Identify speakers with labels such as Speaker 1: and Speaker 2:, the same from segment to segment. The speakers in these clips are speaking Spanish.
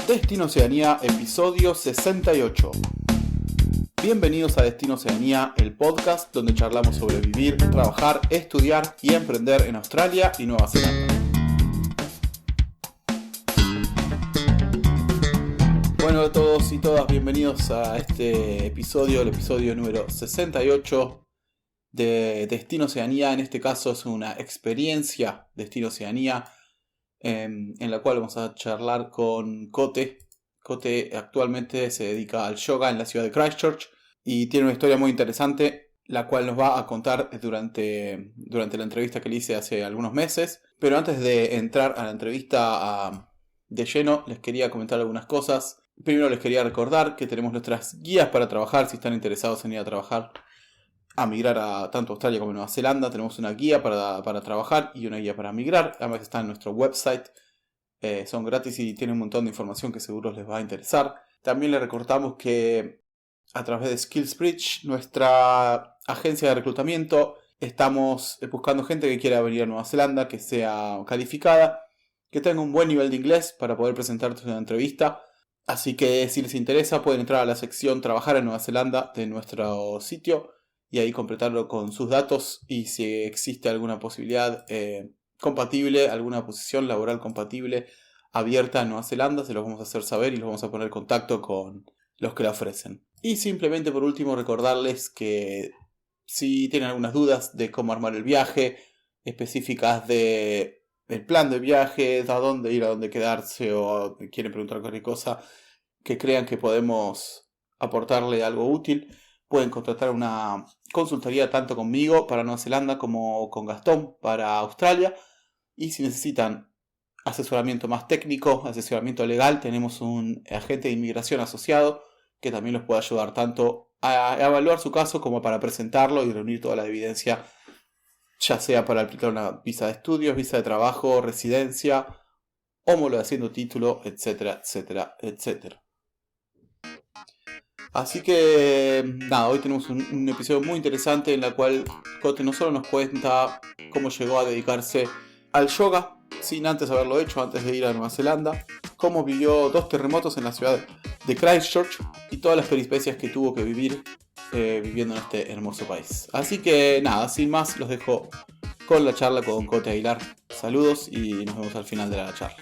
Speaker 1: Destino Oceanía, episodio 68. Bienvenidos a Destino Oceanía, el podcast donde charlamos sobre vivir, trabajar, estudiar y emprender en Australia y Nueva Zelanda. Bueno a todos y todas, bienvenidos a este episodio, el episodio número 68 de Destino Oceanía. En este caso es una experiencia Destino Oceanía en la cual vamos a charlar con Cote. Cote actualmente se dedica al yoga en la ciudad de Christchurch y tiene una historia muy interesante, la cual nos va a contar durante la entrevista que le hice hace algunos meses. Pero antes de entrar a la entrevista de lleno, les quería comentar algunas cosas. Primero les quería recordar que tenemos nuestras guías para trabajar si están interesados en ir a trabajar, a migrar a tanto Australia como Nueva Zelanda. Tenemos una guía para trabajar y una guía para migrar. Ambas están en nuestro website. Son gratis y tienen un montón de información que seguro les va a interesar. También les recordamos que a través de SkillsBridge, nuestra agencia de reclutamiento, estamos buscando gente que quiera venir a Nueva Zelanda, que sea calificada, que tenga un buen nivel de inglés para poder presentarse en una entrevista. Así que si les interesa pueden entrar a la sección Trabajar en Nueva Zelanda de nuestro sitio y ahí completarlo con sus datos, y si existe alguna posibilidad compatible, alguna posición laboral compatible abierta en Nueva Zelanda, se los vamos a hacer saber y los vamos a poner en contacto con los que la ofrecen. Y simplemente por último recordarles que si tienen algunas dudas de cómo armar el viaje, específicas del plan de viaje, a dónde ir, a dónde quedarse, o quieren preguntar cualquier cosa que crean que podemos aportarle algo útil, pueden contratar una consultoría tanto conmigo para Nueva Zelanda como con Gastón para Australia. Y si necesitan asesoramiento más técnico, asesoramiento legal, tenemos un agente de inmigración asociado que también los puede ayudar tanto a evaluar su caso como para presentarlo y reunir toda la evidencia, ya sea para aplicar una visa de estudios, visa de trabajo, residencia, homologación de título, etcétera, etcétera, etcétera. Así que nada, hoy tenemos un episodio muy interesante en el cual Cote no solo nos cuenta cómo llegó a dedicarse al yoga sin antes haberlo hecho, antes de ir a Nueva Zelanda, cómo vivió 2 terremotos en la ciudad de Christchurch y todas las peripecias que tuvo que vivir viviendo en este hermoso país. Así que nada, sin más, los dejo con la charla con Cote Aguilar. Saludos y nos vemos al final de la charla.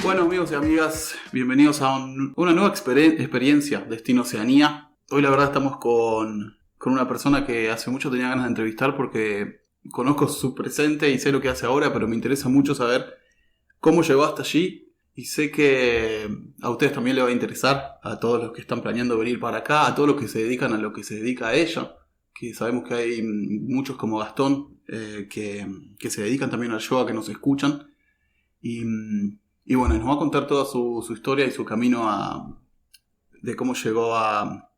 Speaker 1: Bueno amigos y amigas, bienvenidos a una nueva experiencia Destino Oceanía. Hoy la verdad estamos con una persona que hace mucho tenía ganas de entrevistar porque conozco su presente y sé lo que hace ahora, pero me interesa mucho saber cómo llegó hasta allí, y sé que a ustedes también les va a interesar, a todos los que están planeando venir para acá, a todos los que se dedican a lo que se dedica a ella, que sabemos que hay muchos como Gastón que se dedican también al yoga, que nos escuchan. Y bueno, nos va a contar toda su historia y su camino de cómo llegó a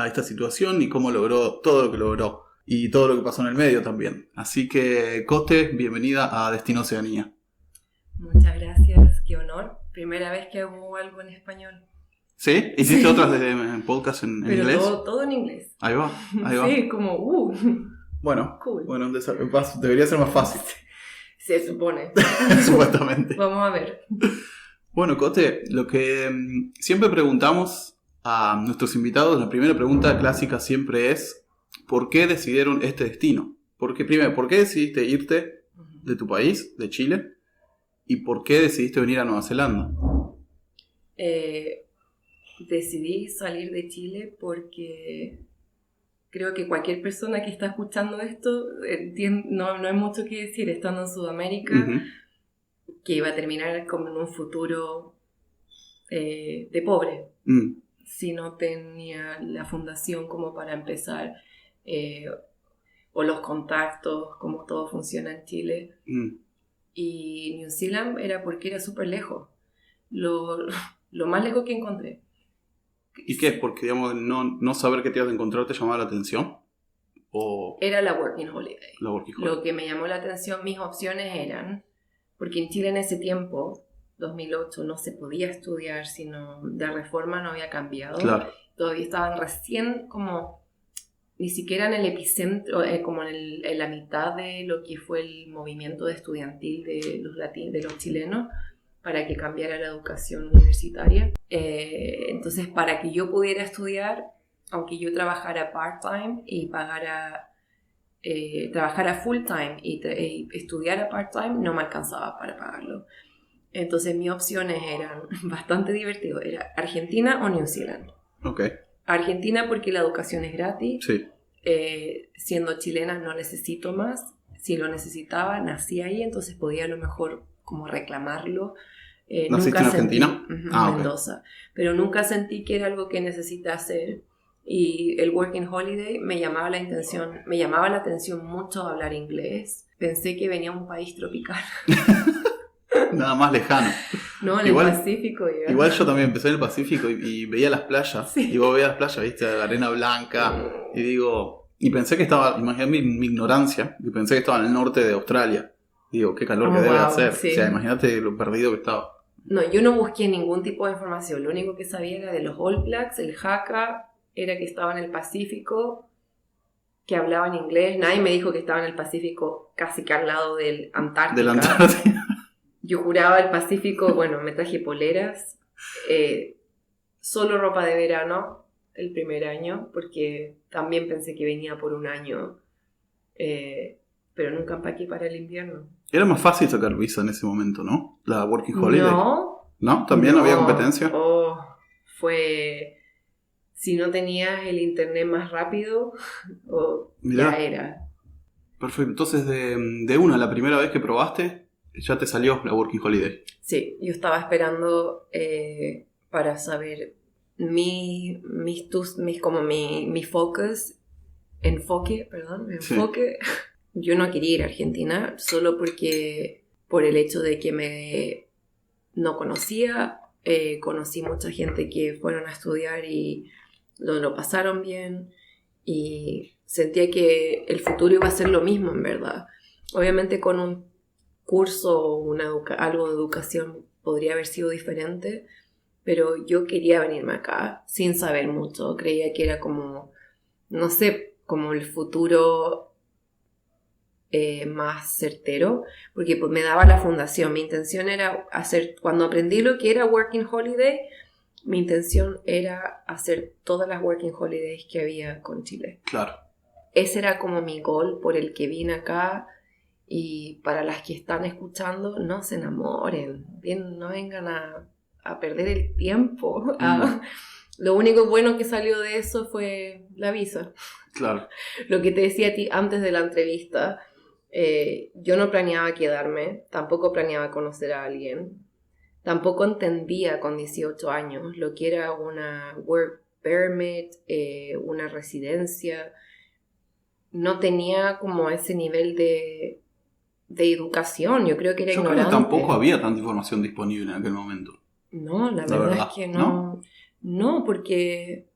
Speaker 1: esta situación y cómo logró todo lo que logró y todo lo que pasó en el medio también. Así que, Cote, bienvenida a Destino Oceanía.
Speaker 2: Muchas gracias, qué honor. Primera vez que hago algo en español.
Speaker 1: ¿Sí? ¿Hiciste otras de podcast en
Speaker 2: pero
Speaker 1: inglés?
Speaker 2: Todo en inglés.
Speaker 1: Ahí va.
Speaker 2: Sí, como
Speaker 1: Bueno,
Speaker 2: cool.
Speaker 1: Bueno, debería ser más fácil.
Speaker 2: Se supone.
Speaker 1: Supuestamente.
Speaker 2: Vamos a ver.
Speaker 1: Bueno, Cote, lo que siempre preguntamos a nuestros invitados, la primera pregunta clásica siempre es: ¿por qué decidieron este destino? Primero, ¿por qué decidiste irte de tu país, de Chile? ¿Y por qué decidiste venir a Nueva Zelanda?
Speaker 2: Decidí salir de Chile porque creo que cualquier persona que está escuchando esto no hay mucho que decir estando en Sudamérica, que iba a terminar como en un futuro de pobre. Si no tenía la fundación como para empezar, o los contactos, como todo funciona en Chile. Y New Zealand era porque era súper lejos, lo más lejos que encontré.
Speaker 1: ¿Y qué? Porque, digamos, no saber qué te ibas a encontrar te llamaba la atención. ¿O
Speaker 2: era la Working Holiday?
Speaker 1: La Working Holiday.
Speaker 2: Lo que me llamó la atención, mis opciones eran, porque en Chile en ese tiempo, 2008, no se podía estudiar, sino la reforma no había cambiado.
Speaker 1: Claro.
Speaker 2: Todavía estaban recién como ni siquiera en el epicentro, como en la mitad de lo que fue el movimiento estudiantil de los chilenos para que cambiara la educación universitaria. Entonces, para que yo pudiera estudiar, aunque yo trabajara part-time y trabajara full-time y estudiara part-time, no me alcanzaba para pagarlo. Entonces, mis opciones eran bastante divertidas. Era Argentina o New Zealand.
Speaker 1: Okay.
Speaker 2: Argentina porque la educación es gratis.
Speaker 1: Sí.
Speaker 2: Siendo chilena no necesito más. Si lo necesitaba, nací ahí, entonces podía a lo mejor como reclamarlo.
Speaker 1: ¿Naciste en Argentina?
Speaker 2: En Mendoza. Okay. Pero nunca sentí que era algo que necesitaba hacer. Y el Working Holiday me llamaba la atención mucho hablar inglés. Pensé que venía a un país tropical.
Speaker 1: Nada más lejano.
Speaker 2: No, en el Pacífico.
Speaker 1: Igual yo también empecé en el Pacífico y veía las playas. Sí. Y vos veías las playas, viste, la arena blanca. Y pensé que estaba, imagínate mi ignorancia, y pensé que estaba en el norte de Australia. Y digo, qué calor que debe hacer. Sí. O sea, imagínate lo perdido que estaba.
Speaker 2: No, yo no busqué ningún tipo de información. Lo único que sabía era de los All Blacks, el Haka, era que estaba en el Pacífico, que hablaban inglés. Nadie me dijo que estaba en el Pacífico casi que al lado del Antártica.
Speaker 1: Del Antártica.
Speaker 2: Yo juraba el Pacífico, bueno, me traje poleras, solo ropa de verano el primer año, porque también pensé que venía por un año, pero nunca empaqué para el invierno.
Speaker 1: Era más fácil sacar visa en ese momento, ¿no? La Working Holiday.
Speaker 2: ¿No?
Speaker 1: ¿También había competencia?
Speaker 2: Fue... Si no tenías el internet más rápido,
Speaker 1: Mirá.
Speaker 2: Ya era.
Speaker 1: Perfecto. Entonces, de una, la primera vez que probaste, ya te salió la Working Holiday.
Speaker 2: Sí, yo estaba esperando para saber mi enfoque. Sí. Yo no quería ir a Argentina solo por el hecho de que no conocía, conocí mucha gente que fueron a estudiar y lo pasaron bien y sentía que el futuro iba a ser lo mismo en verdad. Obviamente con un curso o algo de educación podría haber sido diferente, pero yo quería venirme acá sin saber mucho. Creía que era como, no sé, como el futuro más certero, porque pues, me daba la fundación. Mi intención era cuando aprendí lo que era Working Holiday, mi intención era hacer todas las Working Holidays que había con Chile.
Speaker 1: Claro.
Speaker 2: Ese era como mi goal por el que vine acá. Y para las que están escuchando, no se enamoren, no vengan a perder el tiempo. Lo único bueno que salió de eso fue la visa.
Speaker 1: Claro.
Speaker 2: Lo que te decía a ti antes de la entrevista, yo no planeaba quedarme, tampoco planeaba conocer a alguien, tampoco entendía con 18 años lo que era una work permit, una residencia. No tenía como ese nivel de educación, yo creo que era ignorante.
Speaker 1: Creo que tampoco había tanta información disponible en aquel momento.
Speaker 2: No, la verdad es que no. No, porque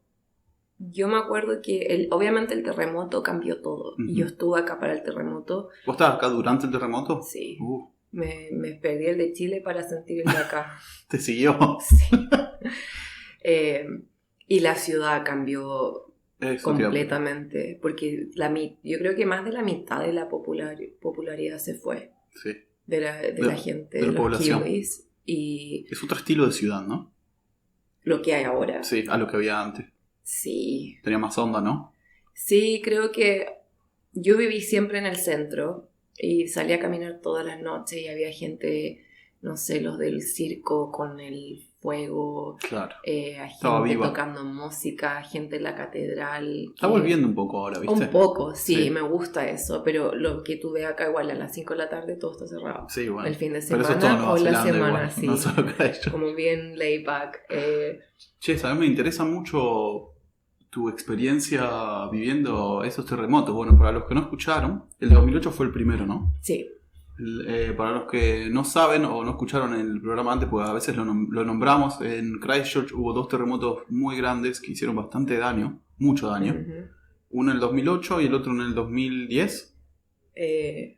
Speaker 2: yo me acuerdo que obviamente el terremoto cambió todo. Uh-huh. Y yo estuve acá para el terremoto.
Speaker 1: ¿Vos estabas acá durante el terremoto?
Speaker 2: Sí. Me perdí el de Chile para sentir el de acá.
Speaker 1: ¿Te siguió?
Speaker 2: Sí. Y la ciudad cambió completamente, porque yo creo que más de la mitad de la popularidad se fue.
Speaker 1: Sí.
Speaker 2: De la gente, de la población. Y
Speaker 1: es otro estilo de ciudad, ¿no?
Speaker 2: Lo que hay ahora.
Speaker 1: Sí, a lo que había antes.
Speaker 2: Sí.
Speaker 1: Tenía más onda, ¿no?
Speaker 2: Sí, creo que yo viví siempre en el centro y salía a caminar todas las noches y había gente, no sé, los del circo con el fuego,
Speaker 1: claro.
Speaker 2: Gente tocando música, gente en la catedral.
Speaker 1: Está volviendo un poco ahora, ¿viste?
Speaker 2: Un poco, sí, me gusta eso, pero lo que tú ves acá igual a las 5 de la tarde todo está cerrado.
Speaker 1: Sí, bueno.
Speaker 2: El fin de semana o la semana, igual, sí.
Speaker 1: No solo
Speaker 2: como bien laid back.
Speaker 1: Che, a mí me interesa mucho tu experiencia viviendo esos terremotos. Bueno, para los que no escucharon, el 2008 fue el primero, ¿no?
Speaker 2: Sí.
Speaker 1: Para los que no saben o no escucharon el programa antes, pues a veces lo nombramos, en Christchurch hubo 2 terremotos muy grandes que hicieron bastante daño, mucho daño. Uh-huh. Uno en el 2008 y el otro en el 2010.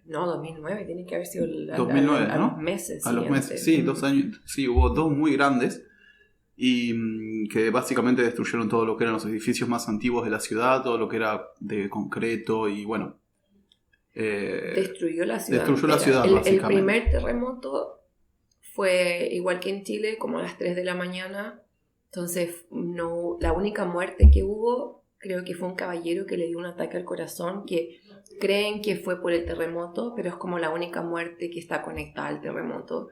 Speaker 2: No, 2009, tiene que haber sido
Speaker 1: 2009,
Speaker 2: a
Speaker 1: ¿no?
Speaker 2: los meses.
Speaker 1: A los meses, sí, 2 años. Sí, hubo 2 muy grandes. y que básicamente destruyeron todo lo que eran los edificios más antiguos de la ciudad, todo lo que era de concreto y bueno...
Speaker 2: destruyó la ciudad.
Speaker 1: Destruyó la ciudad,
Speaker 2: el
Speaker 1: básicamente.
Speaker 2: primer terremoto fue igual que en Chile, como a las 3 de la mañana. Entonces, no, la única muerte que hubo, creo que fue un caballero que le dio un ataque al corazón, que creen que fue por el terremoto, pero es como la única muerte que está conectada al terremoto.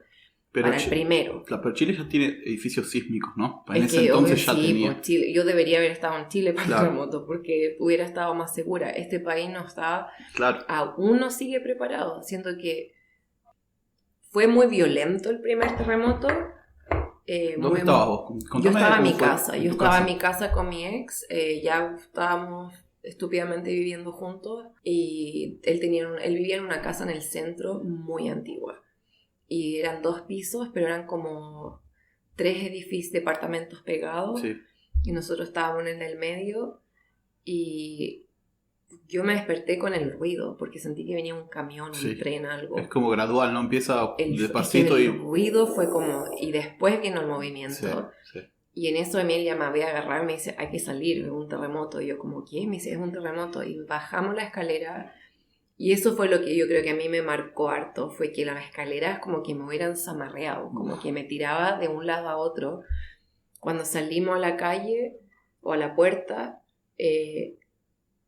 Speaker 1: Pero
Speaker 2: para el primero.
Speaker 1: Pero Chile ya tiene edificios sísmicos, ¿no? En
Speaker 2: Es
Speaker 1: ese
Speaker 2: que,
Speaker 1: entonces ya
Speaker 2: sí,
Speaker 1: tenía.
Speaker 2: pues, Chile, yo debería haber estado en Chile para
Speaker 1: Claro.
Speaker 2: el terremoto, porque hubiera estado más segura. Este país no está,
Speaker 1: Claro.
Speaker 2: aún no sigue preparado. Siento que fue muy violento el primer terremoto.
Speaker 1: ¿Dónde estabas vos? Contame
Speaker 2: Yo estaba en mi
Speaker 1: cómo fue
Speaker 2: casa.
Speaker 1: en
Speaker 2: Yo
Speaker 1: tu
Speaker 2: estaba
Speaker 1: casa.
Speaker 2: en mi casa con mi ex. Ya estábamos estúpidamente viviendo juntos. Y él vivía en una casa en el centro muy antigua. Y eran 2 pisos, pero eran como 3 edificios, departamentos pegados.
Speaker 1: Sí.
Speaker 2: Y nosotros estábamos en el medio. Y yo me desperté con el ruido, porque sentí que venía un camión,
Speaker 1: Sí.
Speaker 2: un tren, algo.
Speaker 1: Es como gradual, ¿no? Empieza
Speaker 2: Es
Speaker 1: despacito
Speaker 2: que
Speaker 1: y...
Speaker 2: el ruido fue como... Y después vino el movimiento.
Speaker 1: Sí.
Speaker 2: Y en eso Emilia me había agarrado y me dice, hay que salir, es un terremoto. Y yo como, ¿qué? Me dice, es un terremoto. Y bajamos la escalera. Y eso fue lo que yo creo que a mí me marcó harto. Fue que las escaleras como que me hubieran zamarreado. Como que me tiraba de un lado a otro. Cuando salimos a la calle o a la puerta,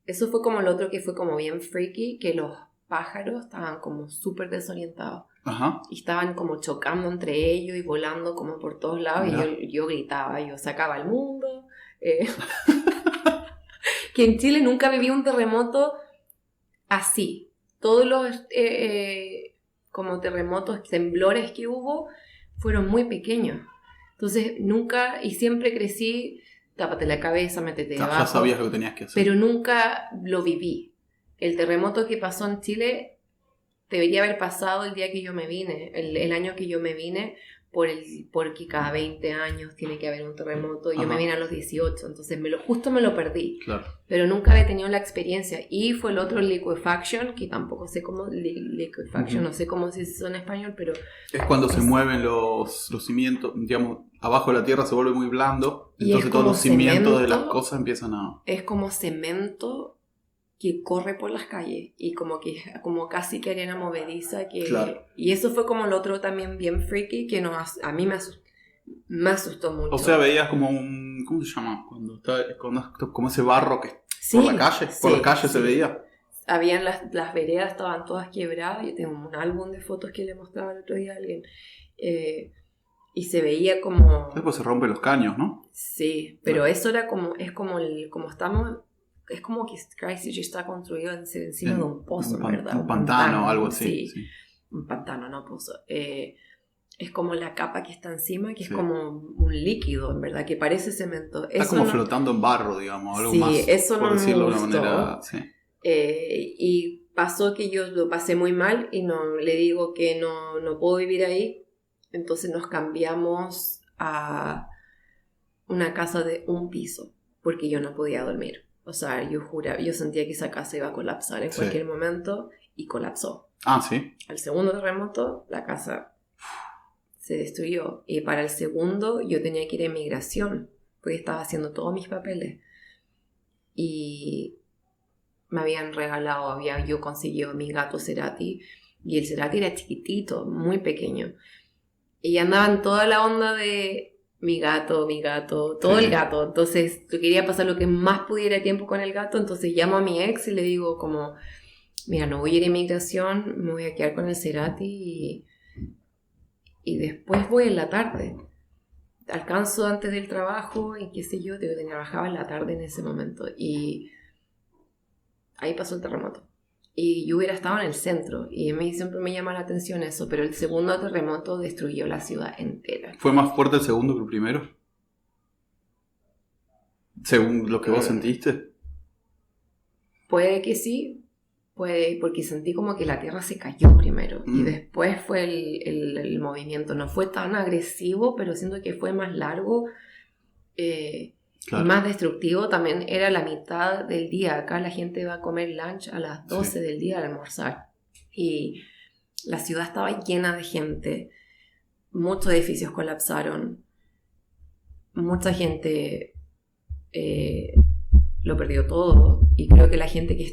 Speaker 2: eso fue como lo otro que fue como bien freaky, que los pájaros estaban como súper desorientados.
Speaker 1: Ajá.
Speaker 2: Y estaban como chocando entre ellos y volando como por todos lados.
Speaker 1: Mirá.
Speaker 2: Y yo gritaba, yo sacaba al mundo. Que en Chile nunca viví un terremoto así. Todos los como terremotos, temblores que hubo, fueron muy pequeños. Entonces nunca, y siempre crecí, tápate la cabeza, métete
Speaker 1: Ya
Speaker 2: debajo.
Speaker 1: sabías lo que tenías que hacer.
Speaker 2: Pero nunca lo viví. El terremoto que pasó en Chile debería haber pasado el día que yo me vine, el año que yo me vine, porque cada 20 años tiene que haber un terremoto. Yo
Speaker 1: Ajá.
Speaker 2: me vine a los 18, entonces justo me lo perdí.
Speaker 1: Claro.
Speaker 2: Pero nunca había tenido la experiencia. Y fue el otro liquefaction, que tampoco sé cómo, liquefaction,
Speaker 1: Uh-huh.
Speaker 2: no sé cómo se dice en español, pero...
Speaker 1: Es cuando se mueven los cimientos, digamos, abajo de la tierra se vuelve muy blando,
Speaker 2: Y
Speaker 1: entonces
Speaker 2: es
Speaker 1: todos
Speaker 2: como
Speaker 1: los cimientos de
Speaker 2: cemento.
Speaker 1: las cosas empiezan a...
Speaker 2: Es como cemento que corre por las calles y como casi que arena movediza que
Speaker 1: Claro.
Speaker 2: Y eso fue como lo otro también bien freaky que a mí me asustó mucho.
Speaker 1: O sea, veías como un... ¿Cómo se llama? Cuando como ese barro que
Speaker 2: Sí,
Speaker 1: por la calle, por
Speaker 2: sí,
Speaker 1: la calle se
Speaker 2: sí.
Speaker 1: veía.
Speaker 2: Habían las veredas estaban todas quebradas. Yo tengo un álbum de fotos que le mostraba el otro día a alguien y se veía como...
Speaker 1: Después se rompen los caños, ¿no?
Speaker 2: Sí, pero eso era como como estamos. Es como que Christchurch está construido encima de un pozo, ¿verdad?
Speaker 1: Un pantano o algo así.
Speaker 2: Sí. Un pantano, no pozo. Es como la capa que está encima, que
Speaker 1: Sí.
Speaker 2: es como un líquido, en verdad, que parece cemento.
Speaker 1: Está
Speaker 2: Eso
Speaker 1: como
Speaker 2: no-
Speaker 1: flotando en barro, digamos, algo
Speaker 2: Sí,
Speaker 1: más,
Speaker 2: eso
Speaker 1: por
Speaker 2: no me
Speaker 1: decirlo de una
Speaker 2: gustó.
Speaker 1: manera... Sí.
Speaker 2: Y pasó que yo lo pasé muy mal y no le digo que no puedo vivir ahí. Entonces nos cambiamos a una casa de un piso, porque yo no podía dormir. O sea, yo sentía que esa casa iba a colapsar en
Speaker 1: Sí.
Speaker 2: cualquier momento y colapsó.
Speaker 1: Ah, sí.
Speaker 2: Al segundo terremoto, la casa se destruyó. Y para el segundo, yo tenía que ir a inmigración, porque estaba haciendo todos mis papeles. Y me habían regalado, yo conseguido mi gato Cerati, y el Cerati era chiquitito, muy pequeño. Y andaban toda la onda de mi gato, todo
Speaker 1: Sí.
Speaker 2: el gato. Entonces, yo quería pasar lo que más pudiera tiempo con el gato, entonces llamo a mi ex y le digo como, mira, no voy a ir a inmigración, me voy a quedar con el Cerati y después voy en la tarde. Alcanzo antes del trabajo y qué sé yo, trabajaba en la tarde en ese momento. Y ahí pasó el terremoto. Y yo hubiera estado en el centro. Y a mí siempre me llama la atención eso. Pero el segundo terremoto destruyó la ciudad entera.
Speaker 1: ¿Fue más fuerte el segundo que el primero? Según lo que vos sentiste.
Speaker 2: Puede que sí. Puede, porque sentí como que la tierra se cayó primero. Y después fue el movimiento. No fue tan agresivo, pero siento que fue más largo.
Speaker 1: Claro.
Speaker 2: Y más destructivo. También era la mitad del día. Acá la gente va a comer lunch a las 12
Speaker 1: Sí.
Speaker 2: del día al almorzar. Y la ciudad estaba llena de gente. Muchos edificios colapsaron. mucha gente lo perdió todo, y creo que la gente que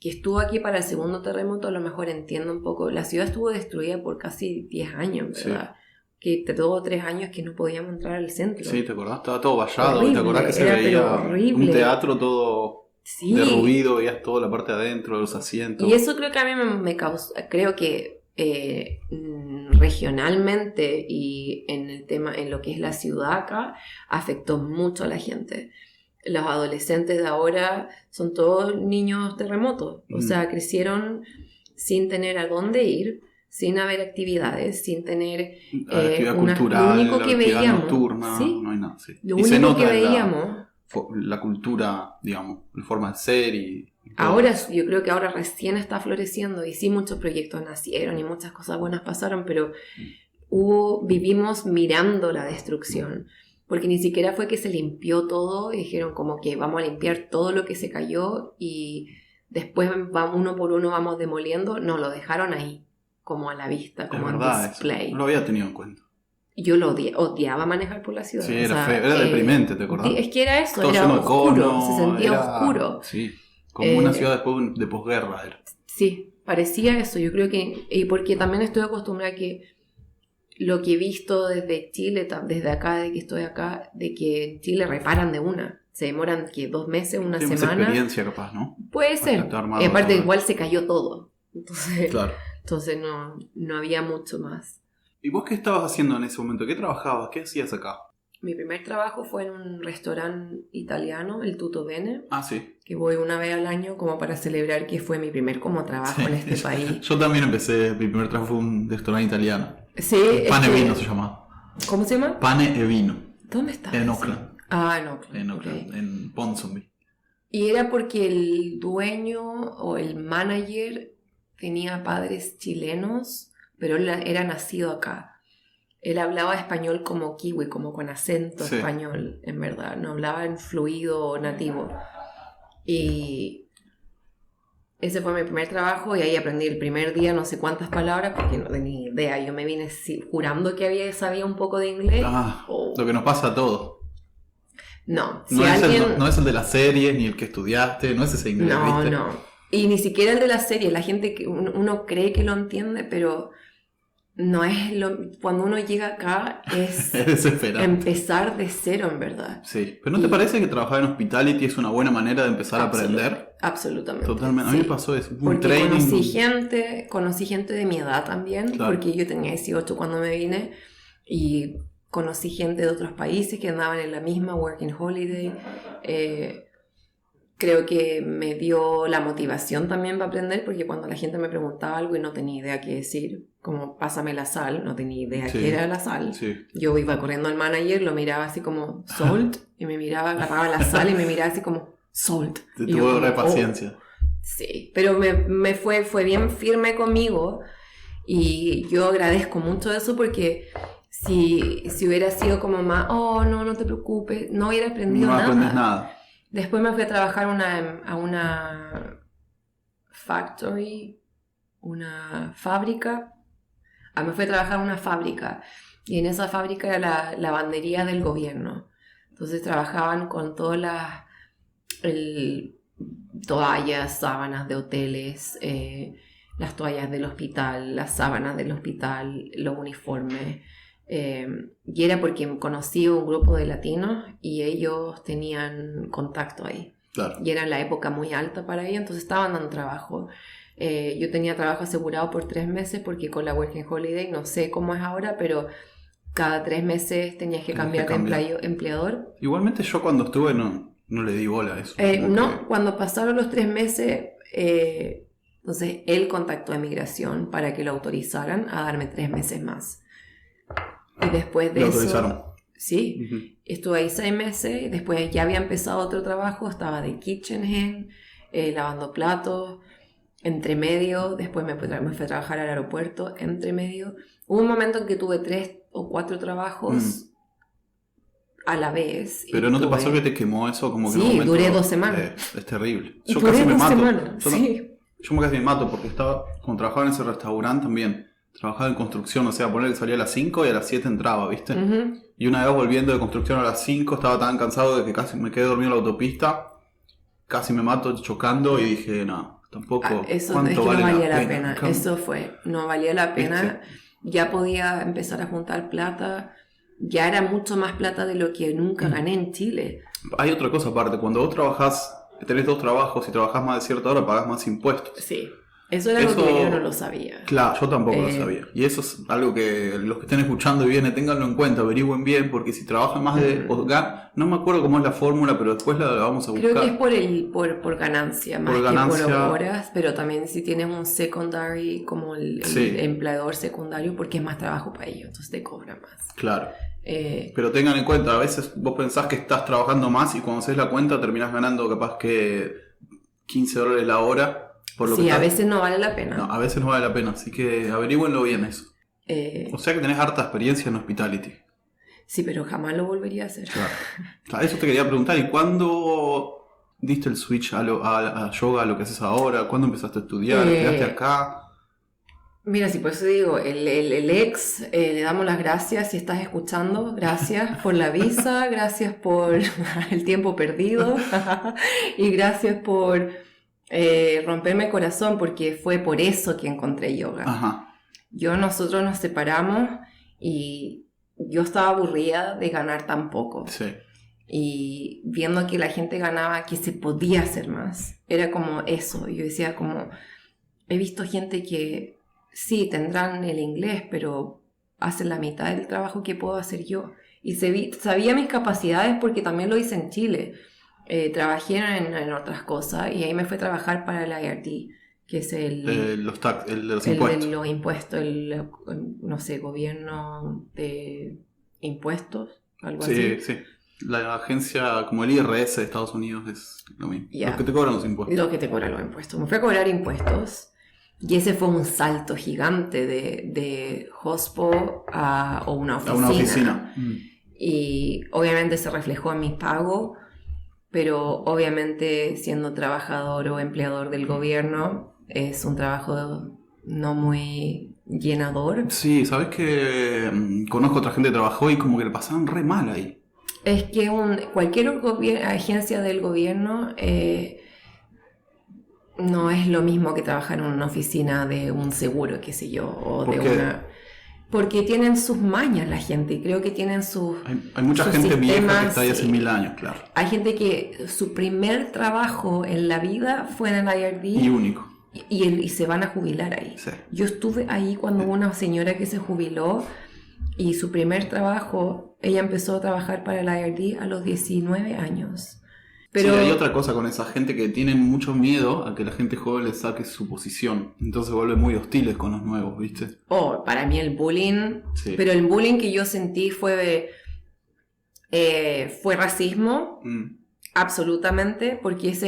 Speaker 2: estuvo aquí para el segundo terremoto a lo mejor entiende un poco. La ciudad estuvo destruida por casi 10 años, ¿verdad? Sí. Que 2 o 3 años que no podíamos entrar al centro.
Speaker 1: Sí, ¿te acordás? Estaba todo vallado.
Speaker 2: Horrible,
Speaker 1: ¿Te acordás que se veía un teatro todo derruido? Veías toda la parte de adentro de los asientos.
Speaker 2: Y eso creo que a mí me causó, creo que regionalmente y en el tema, en lo que es la ciudad acá, afectó mucho a la gente. Los adolescentes de ahora son todos niños terremotos, o sea, crecieron sin tener a dónde ir, sin haber actividades, sin tener
Speaker 1: actividad cultural,
Speaker 2: lo único que veíamos,
Speaker 1: nocturna,
Speaker 2: ¿sí?
Speaker 1: No hay nada, sí.
Speaker 2: Lo
Speaker 1: y
Speaker 2: único
Speaker 1: se nota
Speaker 2: que veíamos,
Speaker 1: la cultura, digamos, la forma de ser y
Speaker 2: ahora yo creo que ahora recién está floreciendo, y sí, muchos proyectos nacieron y muchas cosas buenas pasaron, pero vivimos mirando la destrucción, porque ni siquiera fue que se limpió todo y dijeron como que vamos a limpiar todo lo que se cayó y después uno por uno vamos demoliendo. No, lo dejaron ahí, como a la vista, como en display.
Speaker 1: Eso no lo había tenido en cuenta.
Speaker 2: Yo lo odiaba manejar por la ciudad.
Speaker 1: Sí, era deprimente, ¿te acordás?
Speaker 2: Es que era eso,
Speaker 1: todo
Speaker 2: era oscuro, se sentía
Speaker 1: oscuro. Sí, como una ciudad de posguerra era.
Speaker 2: Sí, parecía eso. Yo creo que, y porque también estoy acostumbrada a que lo que he visto desde Chile, desde acá, de que estoy acá, de que en Chile reparan de una. Se demoran, que 2 meses, una semana.
Speaker 1: Más experiencia capaz, ¿no?
Speaker 2: Puede ser. Y aparte igual se cayó todo. Entonces no había mucho más.
Speaker 1: ¿Y vos qué estabas haciendo en ese momento? ¿Qué trabajabas? ¿Qué hacías acá?
Speaker 2: Mi primer trabajo fue en un restaurante italiano, el Tutto Bene.
Speaker 1: Ah, sí.
Speaker 2: Que voy una vez al año como para celebrar que fue mi primer como trabajo en este país.
Speaker 1: Yo también empecé, mi primer trabajo fue un restaurante italiano.
Speaker 2: Sí.
Speaker 1: Pane e Vino se llamaba.
Speaker 2: ¿Cómo se llama?
Speaker 1: Pane e Vino.
Speaker 2: ¿Dónde está?
Speaker 1: En Oakland.
Speaker 2: Ah, en Oakland.
Speaker 1: En Oakland, okay. En Ponsonby.
Speaker 2: Y era porque el dueño o el manager tenía padres chilenos, pero él era nacido acá. Él hablaba español como kiwi, como con acento español, en verdad. No hablaba en fluido nativo. Y ese fue mi primer trabajo, y ahí aprendí el primer día no sé cuántas palabras porque no tenía idea. Yo me vine jurando que sabía un poco de inglés.
Speaker 1: Lo que nos pasa a todos.
Speaker 2: No.
Speaker 1: No es el de la serie, ni el que estudiaste, no es ese inglés, ¿viste?
Speaker 2: No. Y ni siquiera el de la serie. La gente, que uno cree que lo entiende, pero no es cuando uno llega acá es empezar de cero, en verdad.
Speaker 1: Sí, pero ¿no te parece que trabajar en hospitality es una buena manera de empezar a aprender?
Speaker 2: Absolutamente.
Speaker 1: Totalmente, a mí me pasó eso.
Speaker 2: Porque conocí gente de mi edad también, porque yo tenía 18 cuando me vine, y conocí gente de otros países que andaban en la misma Working Holiday. Creo que me dio la motivación también para aprender, porque cuando la gente me preguntaba algo y no tenía idea qué decir, como pásame la sal, no tenía idea qué era la sal. Sí. Yo iba corriendo al manager, lo miraba así como salt, y me miraba, agarraba la sal y me miraba así como salt.
Speaker 1: Te tuvo paciencia.
Speaker 2: Sí, pero fue bien firme conmigo, y yo agradezco mucho eso, porque si hubiera sido como más, no te preocupes, no hubiera aprendido nada.
Speaker 1: No aprendes nada.
Speaker 2: Después me fui a trabajar a una factory, una fábrica. Me fui a trabajar en una fábrica, y en esa fábrica era la lavandería del gobierno. Entonces trabajaban con todas las toallas, sábanas de hoteles, las toallas del hospital, las sábanas del hospital, los uniformes. Y era porque conocí un grupo de latinos y ellos tenían contacto ahí.
Speaker 1: Claro.
Speaker 2: Y era la época muy alta para ellos, entonces estaban dando trabajo. Yo tenía trabajo asegurado por 3 meses, porque con la Working Holiday, no sé cómo es ahora, pero cada 3 meses tenías que cambiar de empleador.
Speaker 1: Igualmente yo cuando estuve no le di bola a eso.
Speaker 2: Cuando pasaron los 3 meses, entonces él contactó a Migración para que lo autorizaran a darme 3 meses más. Y después de eso, sí, estuve ahí 6 meses. Después ya había empezado otro trabajo, estaba de kitchen hand, lavando platos, entre medio. Después me fui a trabajar al aeropuerto, entre medio. Hubo un momento en que tuve 3 o 4 trabajos a la vez.
Speaker 1: Pero ¿no te pasó que te quemó eso? Como que
Speaker 2: sí, duré 2 semanas.
Speaker 1: Es terrible.
Speaker 2: Yo casi me mato. Sí.
Speaker 1: Yo me casi me mato porque como trabajaba en ese restaurante también. trabajaba en construcción, o sea, poner que salía a las 5 y a las 7 entraba, ¿viste?
Speaker 2: Uh-huh.
Speaker 1: Y una vez volviendo de construcción a las 5 estaba tan cansado de que casi me quedé dormido en la autopista, casi me mato chocando y dije, no, tampoco,
Speaker 2: eso
Speaker 1: ¿cuánto
Speaker 2: es que
Speaker 1: vale
Speaker 2: no valía
Speaker 1: la
Speaker 2: la
Speaker 1: pena?
Speaker 2: Eso fue, no valía la pena. Ya podía empezar a juntar plata, ya era mucho más plata de lo que nunca gané en Chile.
Speaker 1: Hay otra cosa aparte, cuando vos trabajás, tenés 2 trabajos y trabajás más de cierta hora, pagás más impuestos.
Speaker 2: Sí, eso era algo que yo no lo sabía.
Speaker 1: Claro, yo tampoco lo sabía. Y eso es algo que los que estén escuchando y vienen, ténganlo en cuenta, averigüen bien, porque si trabajan más de... no me acuerdo cómo es la fórmula, pero después la vamos a buscar.
Speaker 2: Creo que es por ganancia, más que por horas, pero también si tienes un secondary, como el empleador secundario, porque es más trabajo para ellos, entonces te cobra más.
Speaker 1: Claro. Pero tengan en cuenta, a veces vos pensás que estás trabajando más y cuando haces la cuenta terminás ganando capaz que $15 la hora. Por lo que
Speaker 2: a veces no vale la pena.
Speaker 1: No, a veces no vale la pena, así que averigüenlo bien eso. O sea que tenés harta experiencia en hospitality.
Speaker 2: Sí, pero jamás lo volvería a hacer.
Speaker 1: Claro, eso te quería preguntar, ¿y cuándo diste el switch a yoga, a lo que haces ahora? ¿Cuándo empezaste a estudiar? ¿Quedaste acá?
Speaker 2: Mira, si por eso digo, el ex, le damos las gracias si estás escuchando, gracias por la visa, gracias por el tiempo perdido y gracias por romperme el corazón porque fue por eso que encontré yoga.
Speaker 1: Ajá.
Speaker 2: Nosotros nos separamos y yo estaba aburrida de ganar tan poco.
Speaker 1: Sí.
Speaker 2: Y viendo que la gente ganaba, que se podía hacer más, era como eso. Yo decía como, he visto gente que sí, tendrán el inglés, pero hacen la mitad del trabajo que puedo hacer yo. Y sabía mis capacidades porque también lo hice en Chile. Trabajé en otras cosas y ahí me fui a trabajar para el IRT, que es el de los impuestos, no sé, gobierno de impuestos, algo así.
Speaker 1: Sí, la agencia como el IRS de Estados Unidos es lo mismo. Los que te cobran los impuestos.
Speaker 2: Los que te cobran los impuestos. Me fui a cobrar impuestos. Y ese fue un salto gigante de hospo a una oficina. Y obviamente se reflejó en mi pago, pero obviamente siendo trabajador o empleador del gobierno es un trabajo no muy llenador.
Speaker 1: Sí, sabes que conozco a otra gente que trabajó y como que le pasaban re mal ahí.
Speaker 2: Es que cualquier agencia del gobierno... no es lo mismo que trabajar en una oficina de un seguro, qué sé yo, o de una... Porque tienen sus mañas la gente, y creo que tienen sus...
Speaker 1: Hay mucha gente vieja que está ahí hace 1000 años, claro.
Speaker 2: Hay gente que su primer trabajo en la vida fue en el IRD.
Speaker 1: Y único.
Speaker 2: Y se van a jubilar ahí. Sí. Yo estuve ahí cuando hubo una señora que se jubiló y su primer trabajo, ella empezó a trabajar para el IRD a los 19 años. Pero... Sí,
Speaker 1: hay otra cosa con esa gente que tienen mucho miedo a que la gente joven les saque su posición. Entonces se vuelven muy hostiles con los nuevos, ¿viste?
Speaker 2: Para mí el bullying... Sí. Pero el bullying que yo sentí fue racismo, absolutamente, porque es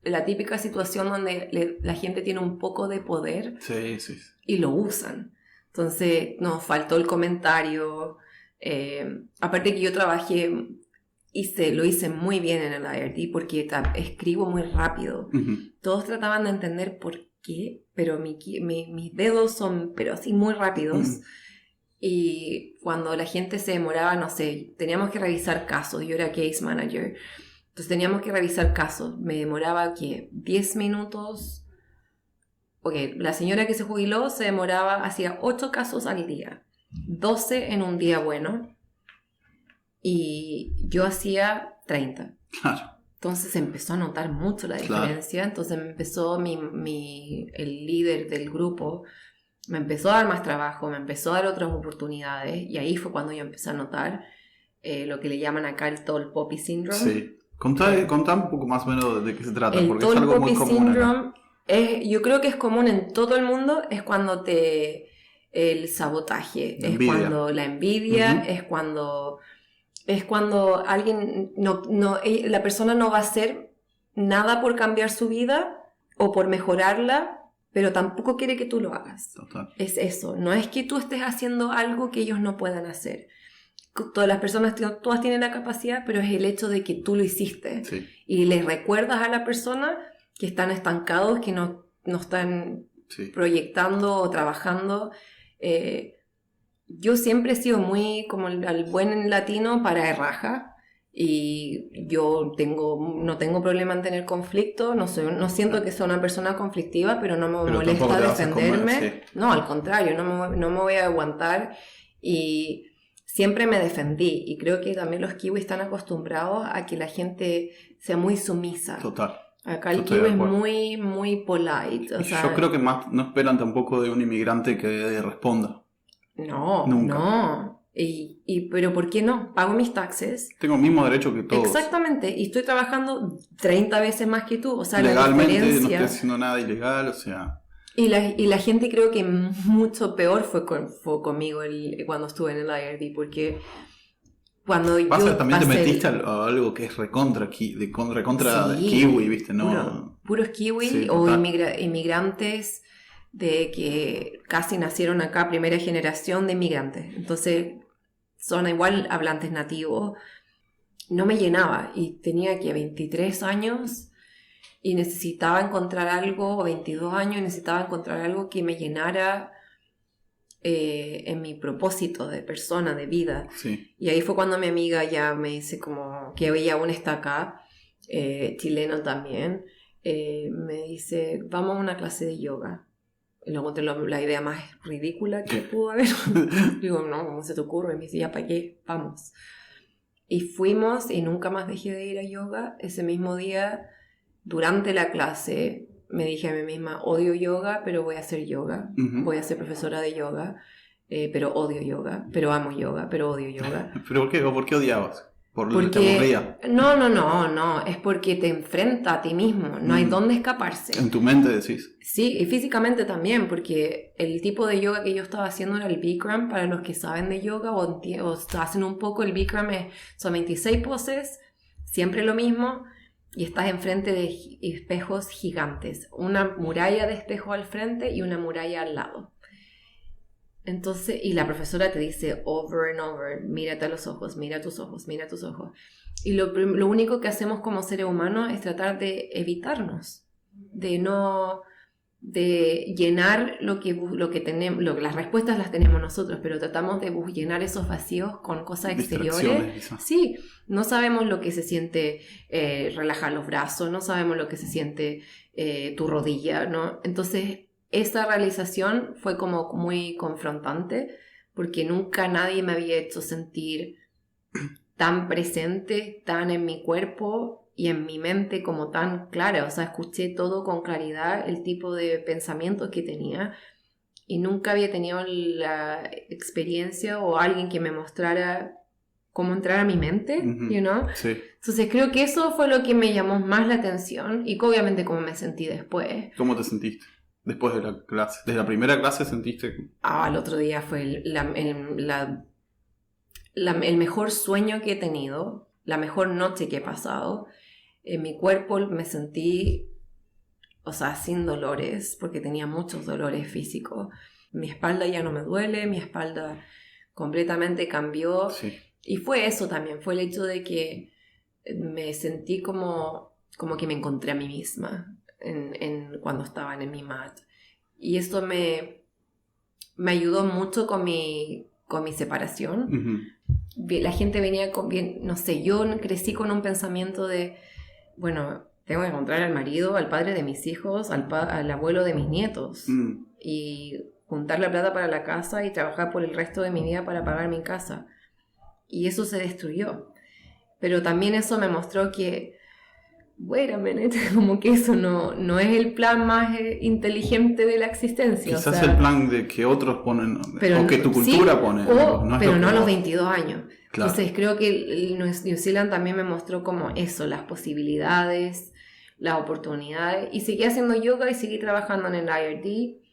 Speaker 2: la típica situación donde la gente tiene un poco de poder y lo usan. Entonces nos faltó el comentario. Aparte que yo trabajé... lo hice muy bien en el IRT porque escribo muy rápido. Uh-huh. Todos trataban de entender por qué, pero mis dedos son pero así muy rápidos. Uh-huh. Y cuando la gente se demoraba, no sé, teníamos que revisar casos. Yo era case manager. Entonces teníamos que revisar casos. Me demoraba, ¿qué? 10 minutos. Ok, la señora que se jubiló se demoraba, hacía 8 casos al día. 12 en un día bueno. Y yo hacía 30.
Speaker 1: Claro.
Speaker 2: Entonces empezó a notar mucho la diferencia. Claro. Entonces me empezó el líder del grupo, me empezó a dar más trabajo, me empezó a dar otras oportunidades. Y ahí fue cuando yo empecé a notar lo que le llaman acá el Tall Poppy Syndrome.
Speaker 1: Sí. Contá un poco más o menos de qué se trata,
Speaker 2: porque es algo muy común. El Tall Poppy Syndrome yo creo que es común en todo el mundo. Es cuando el sabotaje, es cuando la envidia, uh-huh. Es cuando alguien la persona no va a hacer nada por cambiar su vida o por mejorarla, pero tampoco quiere que tú lo hagas.
Speaker 1: Total.
Speaker 2: Es eso, no es que tú estés haciendo algo que ellos no puedan hacer. Todas las personas, todas tienen la capacidad, pero es el hecho de que tú lo hiciste.
Speaker 1: Sí.
Speaker 2: Y les recuerdas a la persona que están estancados, que no están proyectando o trabajando. Yo siempre he sido muy como al buen latino para raja. Y yo no tengo problema en tener conflicto, no siento que sea una persona conflictiva, pero no me molesta defenderme. No, al contrario, no me voy a aguantar y siempre me defendí. Y creo que también los kiwis están acostumbrados a que la gente sea muy sumisa.
Speaker 1: Total.
Speaker 2: Acá el kiwi es muy, muy polite. O sea,
Speaker 1: yo creo que más no esperan tampoco de un inmigrante que responda.
Speaker 2: No, nunca. No. Pero ¿por qué no? Pago mis taxes.
Speaker 1: Tengo el mismo derecho que todos.
Speaker 2: Exactamente, y estoy trabajando 30 veces más que tú, o sea,
Speaker 1: legalmente,
Speaker 2: la diferencia...
Speaker 1: no estoy haciendo nada ilegal, o sea...
Speaker 2: Y la gente creo que mucho peor fue conmigo cuando estuve en el IRD, porque cuando
Speaker 1: también te metiste a algo que es recontra kiwi, ¿viste? No,
Speaker 2: puros kiwi o inmigrantes de que casi nacieron acá, primera generación de inmigrantes. Entonces, son igual hablantes nativos. No me llenaba y tenía que 23 años y necesitaba encontrar algo, o 22 años, y necesitaba encontrar algo que me llenara en mi propósito de persona, de vida.
Speaker 1: Sí.
Speaker 2: Y ahí fue cuando mi amiga ya me dice como que ella aún está acá, chileno también, me dice, vamos a una clase de yoga. Y luego encontré la idea más ridícula que pudo haber. Digo, no, ¿cómo se te ocurre? Y me dice, ya, ¿para qué? Vamos. Y fuimos y nunca más dejé de ir a yoga. Ese mismo día, durante la clase, me dije a mí misma, odio yoga, pero voy a hacer yoga. Uh-huh. Voy a ser profesora de yoga, pero odio yoga. Pero amo yoga, pero odio yoga.
Speaker 1: ¿Pero por qué odiabas? Porque te aburría.
Speaker 2: No, es porque te enfrenta a ti mismo, no hay dónde escaparse.
Speaker 1: En tu mente decís.
Speaker 2: Sí, y físicamente también, porque el tipo de yoga que yo estaba haciendo era el Bikram, para los que saben de yoga o hacen un poco, el Bikram son 26 poses, siempre lo mismo, y estás enfrente de espejos gigantes, una muralla de espejo al frente y una muralla al lado. Entonces, y la profesora te dice over and over, mírate a los ojos, mira tus ojos, mira tus ojos. Y lo único que hacemos como seres humanos es tratar de evitarnos, de llenar lo que tenemos, las respuestas las tenemos nosotros, pero tratamos de llenar esos vacíos con cosas exteriores.
Speaker 1: Quizás.
Speaker 2: Sí, no sabemos lo que se siente relajar los brazos, no sabemos lo que se siente tu rodilla, ¿no? Entonces, esa realización fue como muy confrontante porque nunca nadie me había hecho sentir tan presente, tan en mi cuerpo y en mi mente como tan clara. O sea, escuché todo con claridad, el tipo de pensamientos que tenía y nunca había tenido la experiencia o alguien que me mostrara cómo entrar a mi mente,
Speaker 1: uh-huh.
Speaker 2: you know?
Speaker 1: Sí.
Speaker 2: Entonces creo que eso fue lo que me llamó más la atención y obviamente cómo me sentí después.
Speaker 1: ¿Cómo te sentiste? Después de la clase. ¿Desde la primera clase sentiste?
Speaker 2: El otro día fue el mejor sueño que he tenido, la mejor noche que he pasado. En mi cuerpo me sentí, o sea, sin dolores, porque tenía muchos dolores físicos. Mi espalda ya no me duele, mi espalda completamente cambió.
Speaker 1: Sí.
Speaker 2: Y fue eso también, fue el hecho de que me sentí como que me encontré a mí misma. Cuando estaban en mi mat. Y esto me ayudó mucho con mi separación.
Speaker 1: Uh-huh.
Speaker 2: La gente venía no sé, yo crecí con un pensamiento de, bueno, tengo que encontrar al marido, al padre de mis hijos, al abuelo de mis nietos. Y juntar la plata para la casa y trabajar por el resto de mi vida para pagar mi casa. Y eso se destruyó. Pero también eso me mostró que wait a minute, como que eso no es el plan más inteligente de la existencia.
Speaker 1: Quizás
Speaker 2: o sea,
Speaker 1: el plan de que otros ponen,
Speaker 2: pero,
Speaker 1: o que tu cultura
Speaker 2: sí,
Speaker 1: pone.
Speaker 2: Pero no a los 22 años.
Speaker 1: Claro.
Speaker 2: Entonces creo que New Zealand también me mostró como eso, las posibilidades, las oportunidades. Y seguí haciendo yoga y seguí trabajando en el IRD.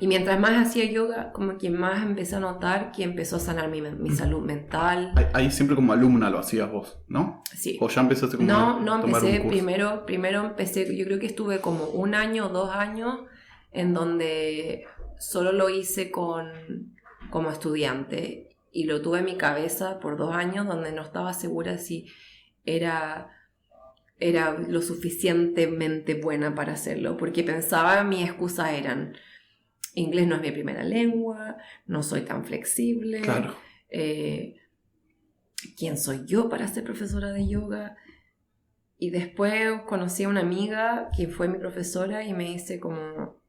Speaker 2: Y mientras más hacía yoga, como que más empecé a notar que empezó a sanar mi salud mental.
Speaker 1: Ahí siempre como alumna lo hacías vos, ¿no?
Speaker 2: Sí.
Speaker 1: ¿O ya empezaste como
Speaker 2: No, empecé primero empecé, yo creo que estuve como 1 año o 2 años en donde solo lo hice como estudiante. Y lo tuve en mi cabeza por 2 años donde no estaba segura si era era lo suficientemente buena para hacerlo, porque pensaba mis excusas eran: inglés no es mi primera lengua, no soy tan flexible,
Speaker 1: Claro.
Speaker 2: ¿Quién soy yo para ser profesora de yoga? Y después conocí a una amiga que fue mi profesora y me dice como,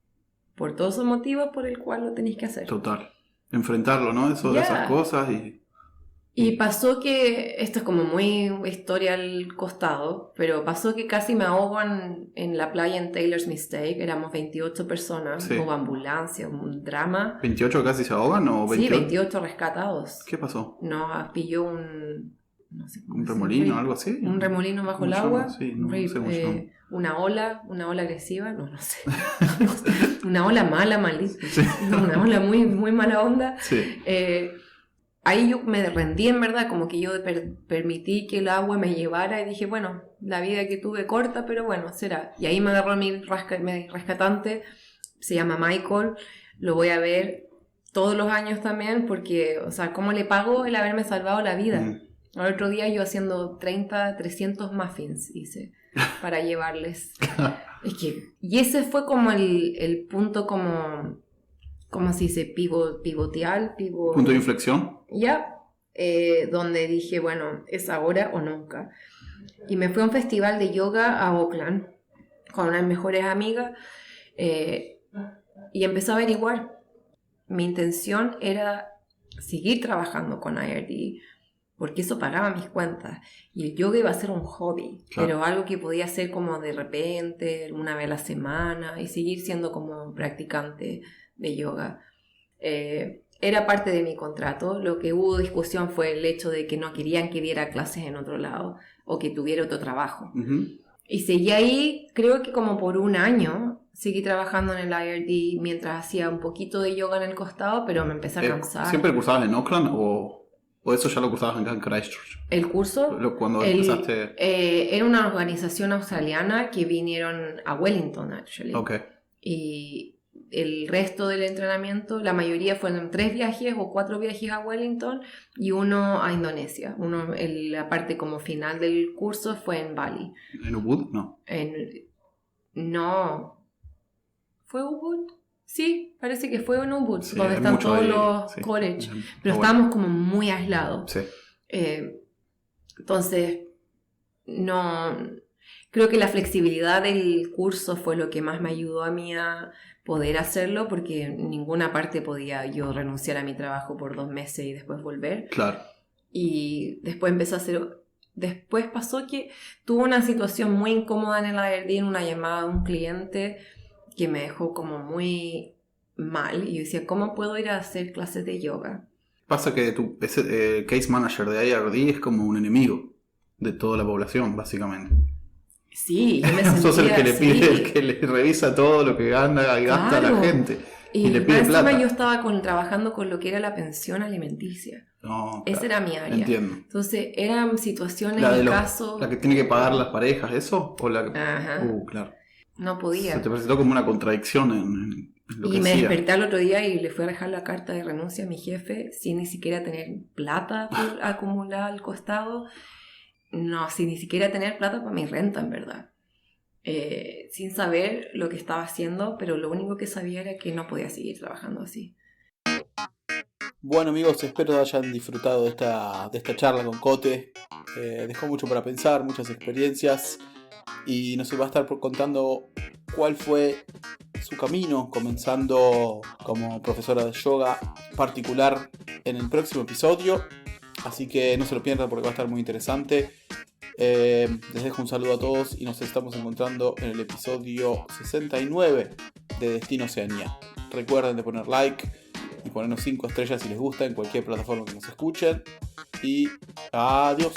Speaker 2: por todos esos motivos por el cual lo tenéis que hacer.
Speaker 1: Total. Enfrentarlo, ¿no? Eso de esas cosas
Speaker 2: Y pasó que, esto es como muy historia al costado, pero pasó que casi me ahogo en la playa en Taylor's Mistake. Éramos 28 personas,
Speaker 1: Sí.
Speaker 2: hubo ambulancia, un drama.
Speaker 1: ¿28 casi se ahogan o 28?
Speaker 2: Sí, 28 rescatados.
Speaker 1: ¿Qué pasó?
Speaker 2: Nos pilló no sé cómo
Speaker 1: ¿Un
Speaker 2: se
Speaker 1: remolino o
Speaker 2: llama,
Speaker 1: algo así?
Speaker 2: un remolino bajo el
Speaker 1: ¿Cómo se
Speaker 2: agua,
Speaker 1: llama? Sí, no sé cómo se llama.
Speaker 2: una ola agresiva, no sé. Una ola mala, malísima.
Speaker 1: Sí.
Speaker 2: Una ola muy, muy mala onda.
Speaker 1: Sí.
Speaker 2: Ahí yo me rendí, en verdad, como que yo permití que el agua me llevara y dije, bueno, la vida que tuve corta, pero bueno, será. Y ahí me agarró mi rescatante, se llama Michael, lo voy a ver todos los años también, porque, o sea, ¿cómo le pago el haberme salvado la vida? El otro día yo haciendo 300 muffins hice para llevarles. Y ese fue como el punto como se dice, pivotear.
Speaker 1: ¿Punto de inflexión?
Speaker 2: Ya, donde dije, bueno, es ahora o nunca. Y me fui a un festival de yoga a Oakland con unas mejores amigas y empecé a averiguar. Mi intención era seguir trabajando con IRD porque eso pagaba mis cuentas y el yoga iba a ser un hobby,
Speaker 1: claro,
Speaker 2: pero algo que podía hacer como de repente, una vez a la semana y seguir siendo como practicante de yoga. Era parte de mi contrato. Lo que hubo discusión fue el hecho de que no querían que diera clases en otro lado o que tuviera otro trabajo. Y seguí ahí, creo que como por un año, seguí trabajando en el IRD mientras hacía un poquito de yoga en el costado, pero me empecé a cansar.
Speaker 1: ¿Siempre cursabas en Oakland o eso ya lo cursabas en Christchurch?
Speaker 2: ¿El curso?
Speaker 1: Cuando empezaste...
Speaker 2: era una organización australiana que vinieron a Wellington, actually.
Speaker 1: Okay.
Speaker 2: Y el resto del entrenamiento, la mayoría fueron 3 viajes o 4 viajes a Wellington y uno a Indonesia. La parte como final del curso fue en Bali.
Speaker 1: ¿En Ubud? No.
Speaker 2: No. ¿Fue Ubud? Sí, parece que fue en Ubud,
Speaker 1: Sí,
Speaker 2: donde están todos los
Speaker 1: sí,
Speaker 2: college. Pero estábamos como muy aislados.
Speaker 1: Sí.
Speaker 2: Entonces, no... Creo que la flexibilidad del curso fue lo que más me ayudó a mí a poder hacerlo, porque en ninguna parte podía yo renunciar a mi trabajo por 2 meses y después volver.
Speaker 1: Claro.
Speaker 2: Y después empecé a hacer... Después pasó que tuve una situación muy incómoda en el IRD, en una llamada de un cliente que me dejó como muy mal. Y yo decía, ¿cómo puedo ir a hacer clases de yoga?
Speaker 1: Pasa que ese case manager de IRD es como un enemigo de toda la población, básicamente.
Speaker 2: Sí, yo me sentía
Speaker 1: Sos el que le pide,
Speaker 2: así.
Speaker 1: el que le revisa todo lo que gasta
Speaker 2: Claro.
Speaker 1: la gente.
Speaker 2: Y
Speaker 1: le pide
Speaker 2: encima
Speaker 1: plata.
Speaker 2: yo estaba trabajando con lo que era la pensión alimenticia.
Speaker 1: No,
Speaker 2: Esa era mi área.
Speaker 1: Entiendo.
Speaker 2: Entonces eran situaciones,
Speaker 1: ¿La
Speaker 2: en
Speaker 1: de
Speaker 2: mi caso...
Speaker 1: la que tiene que pagar las parejas, eso? ¿O la que...
Speaker 2: Ajá.
Speaker 1: Claro.
Speaker 2: No podía.
Speaker 1: Se te presentó como una contradicción en lo
Speaker 2: Y
Speaker 1: que
Speaker 2: me
Speaker 1: hacía.
Speaker 2: desperté al otro día y le fui a dejar la carta de renuncia a mi jefe sin ni siquiera tener plata por acumular al costado. No, sin ni siquiera tener plata para mi renta, en verdad. Sin saber lo que estaba haciendo, pero lo único que sabía era que no podía seguir trabajando así.
Speaker 1: Bueno amigos, espero hayan disfrutado de esta charla con Cote. Dejó mucho para pensar, muchas experiencias y nos va a estar contando cuál fue su camino comenzando como profesora de yoga particular en el próximo episodio. Así que no se lo pierdan porque va a estar muy interesante. Les dejo un saludo a todos y nos estamos encontrando en el episodio 69 de Destino Oceanía. Recuerden de poner like y ponernos 5 estrellas si les gusta en cualquier plataforma que nos escuchen. Y adiós.